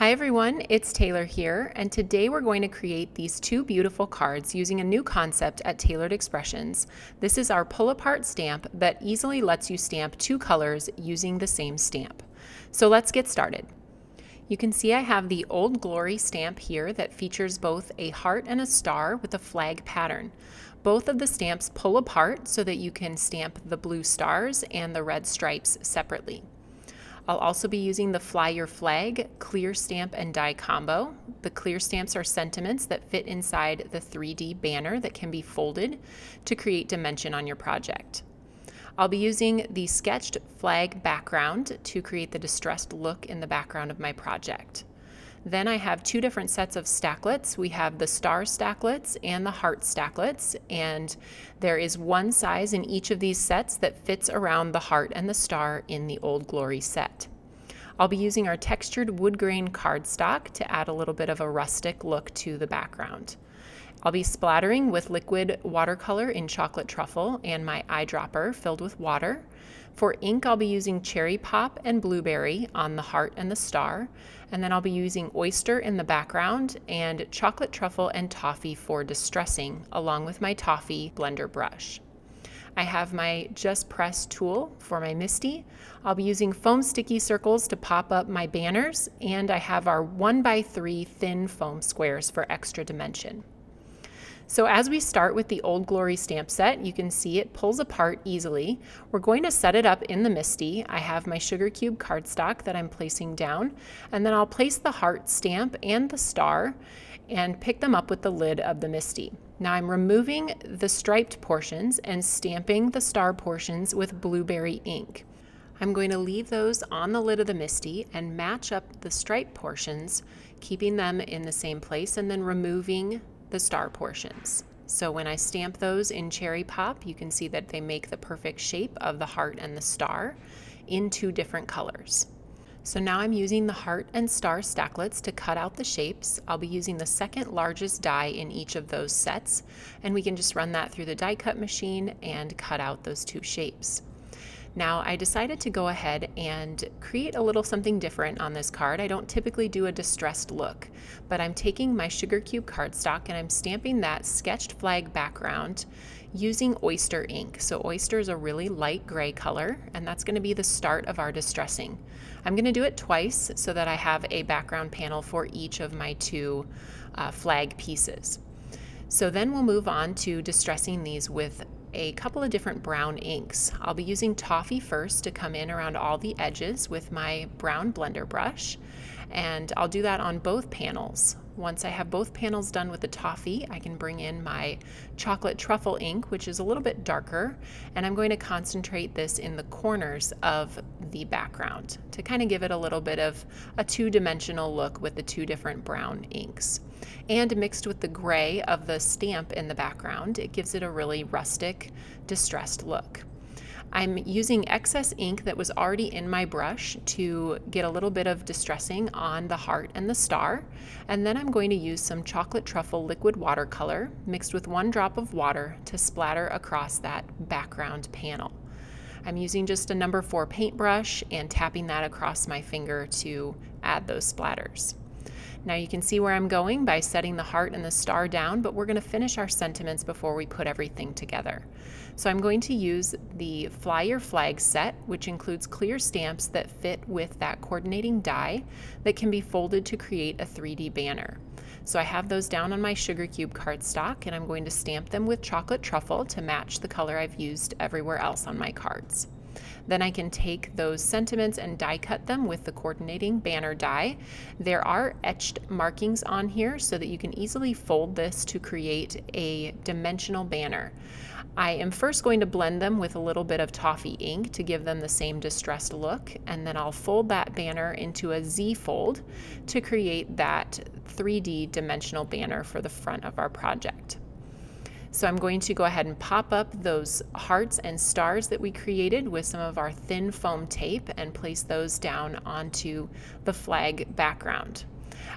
Hi everyone, it's Taylor here, and today we're going to create these two beautiful cards using a new concept at Tailored Expressions. This is our pull-apart stamp that easily lets you stamp two colors using the same stamp. So let's get started. You can see I have the Old Glory stamp here that features both a heart and a star with a flag pattern. Both of the stamps pull apart so that you can stamp the blue stars and the red stripes separately. I'll also be using the Fly Your Flag clear stamp and die combo. The clear stamps are sentiments that fit inside the 3D banner that can be folded to create dimension on your project. I'll be using the sketched flag background to create the distressed look in the background of my project. Then I have two different sets of Stacklets. We have the star Stacklets and the heart Stacklets, and there is one size in each of these sets that fits around the heart and the star in the Old Glory set. I'll be using our textured wood grain cardstock to add a little bit of a rustic look to the background. I'll be splattering with liquid watercolor in chocolate truffle and my eyedropper filled with water. For ink, I'll be using cherry pop and blueberry on the heart and the star, and then I'll be using oyster in the background and chocolate truffle and toffee for distressing, along with my toffee blender brush. I have my Just Press tool for my MISTI. I'll be using foam sticky circles to pop up my banners, and I have our 1x3 thin foam squares for extra dimension. So as we start with the Old Glory stamp set, you can see it pulls apart easily. We're going to set it up in the MISTI. I have my sugar cube cardstock that I'm placing down, and then I'll place the heart stamp and the star and pick them up with the lid of the MISTI. Now I'm removing the striped portions and stamping the star portions with blueberry ink. I'm going to leave those on the lid of the MISTI and match up the striped portions, keeping them in the same place, and then removing the star portions. So when I stamp those in cherry pop, you can see that they make the perfect shape of the heart and the star in two different colors. So now I'm using the heart and star Stacklets to cut out the shapes. I'll be using the second largest die in each of those sets, and we can just run that through the die cut machine and cut out those two shapes. Now I decided to go ahead and create a little something different on this card. I don't typically do a distressed look, but I'm taking my sugar cube cardstock and I'm stamping that sketched flag background using oyster ink. So oyster is a really light gray color, and that's going to be the start of our distressing. I'm going to do it twice so that I have a background panel for each of my two flag pieces. So then we'll move on to distressing these with a couple of different brown inks. I'll be using toffee first to come in around all the edges with my brown blender brush, and I'll do that on both panels. Once I have both panels done with the toffee, I can bring in my chocolate truffle ink, which is a little bit darker, and I'm going to concentrate this in the corners of the background to kind of give it a little bit of a two-dimensional look with the two different brown inks. And mixed with the gray of the stamp in the background, it gives it a really rustic, distressed look. I'm using excess ink that was already in my brush to get a little bit of distressing on the heart and the star, and then I'm going to use some chocolate truffle liquid watercolor mixed with 1 drop of water to splatter across that background panel. I'm using just a number 4 paintbrush and tapping that across my finger to add those splatters. Now you can see where I'm going by setting the heart and the star down, but we're going to finish our sentiments before we put everything together. So I'm going to use the Fly Your Flag set, which includes clear stamps that fit with that coordinating die that can be folded to create a 3D banner. So I have those down on my sugar cube cardstock, and I'm going to stamp them with chocolate truffle to match the color I've used everywhere else on my cards. Then I can take those sentiments and die cut them with the coordinating banner die. There are etched markings on here so that you can easily fold this to create a dimensional banner. I am first going to blend them with a little bit of toffee ink to give them the same distressed look, and then I'll fold that banner into a Z fold to create that 3D dimensional banner for the front of our project. So I'm going to go ahead and pop up those hearts and stars that we created with some of our thin foam tape and place those down onto the flag background.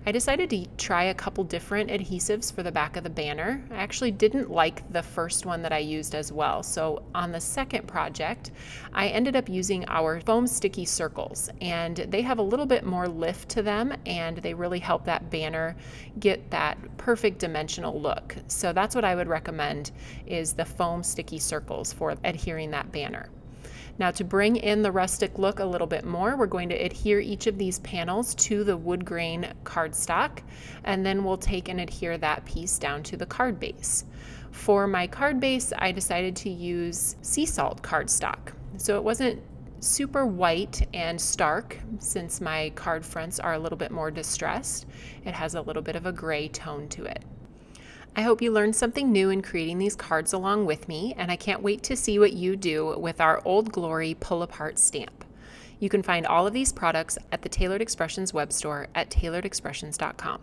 I decided to try a couple different adhesives for the back of the banner. I actually didn't like the first one that I used as well. So on the second project, I ended up using our foam sticky circles, and they have a little bit more lift to them, and they really help that banner get that perfect dimensional look. So that's what I would recommend, is the foam sticky circles for adhering that banner. Now, to bring in the rustic look a little bit more, we're going to adhere each of these panels to the wood grain cardstock, and then we'll take and adhere that piece down to the card base. For my card base, I decided to use sea salt cardstock. So it wasn't super white and stark, since my card fronts are a little bit more distressed. It has a little bit of a gray tone to it. I hope you learned something new in creating these cards along with me, and I can't wait to see what you do with our Old Glory pull-apart stamp. You can find all of these products at the Tailored Expressions web store at tailoredexpressions.com.